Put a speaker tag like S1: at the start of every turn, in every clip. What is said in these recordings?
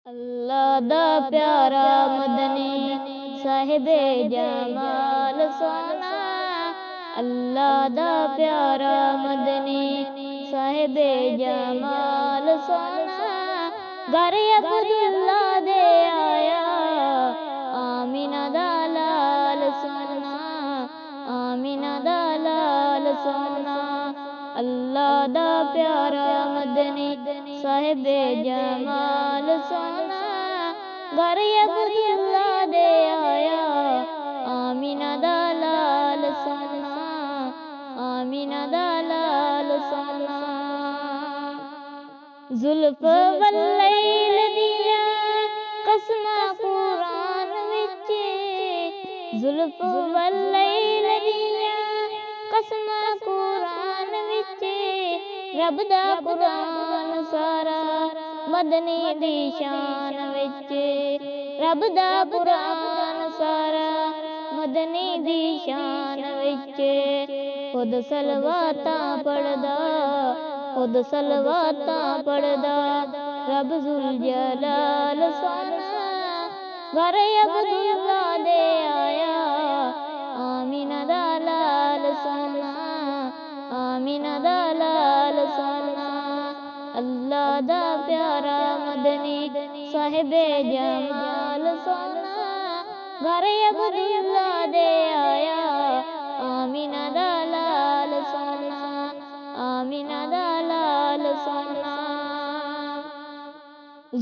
S1: अल्लाह दा प्यारा मदनी साहिबे जमाल सोना। अल्लाह दा प्यारा मदनी साहिबे जमाल सोना। घर अब्दुल्ला दे आया आमीना दा लाल सोना। आमीना दा लाल सोना। अल्लाह दा प्यारा मदनी साहिबे जमाल सोना। घर अब्दुल्ला दे आया आमीना दा लाल सोना। आमीना दा लाल सोना। जुल्फ वल्लैल दिया कसमा कुरान विच। जुल्फ वल्लैल दिया कसमा कुरान विच। रब दा कुरान सारा मदनी दी शान विच। रब दा कुरान सारा मदनी दी शान विच। खुद सलवातां पढ़दा खुद सलवातां पढ़दा रब जुल जलाल सोना। घर अब्दुल्ला दे आया आमीना दा लाल सोना। आमीना दा लाल सोना। अल्लाह दा प्यारा मदनी साहिबे जमाल सोना। घर अब्दुल्ला दे आया आमीना दा लाल सोना। आमीना दा लाल सोना।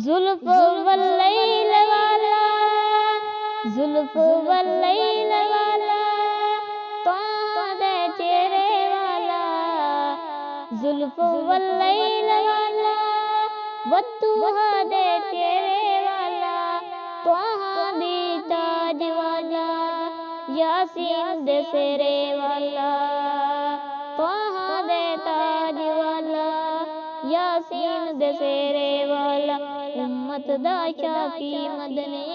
S1: जुल्फ वल्लैल वाला जुल्फ वल्लैल वाला तोहा दे चेहरे वाला। जुल्फ वल्लैल वाला बत्तूहा दे चेहरे वाला। तोहा दी ताज वाला यासीन दे सेरे वाला। तोहा दे ताज वाला यासीन दे सेरे वाला। उम्मत दा शाफी मदनी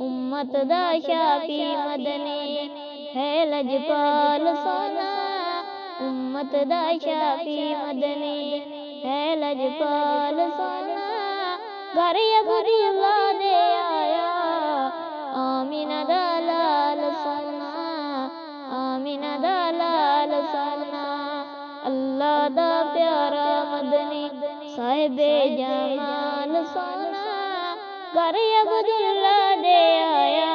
S1: उम्मत दा शाफी मदनी है लजपाल सोना। उम्मत दा शाफी मदनी है लजपाल सोना। घर अब्दुल्ला दे आया आमीना दा लाल सोना। आमीना दा लाल सोना। अल्लाह दा प्यारा मदनी साहिबे जमाल सोना। घर अब्दुल्ला दे आया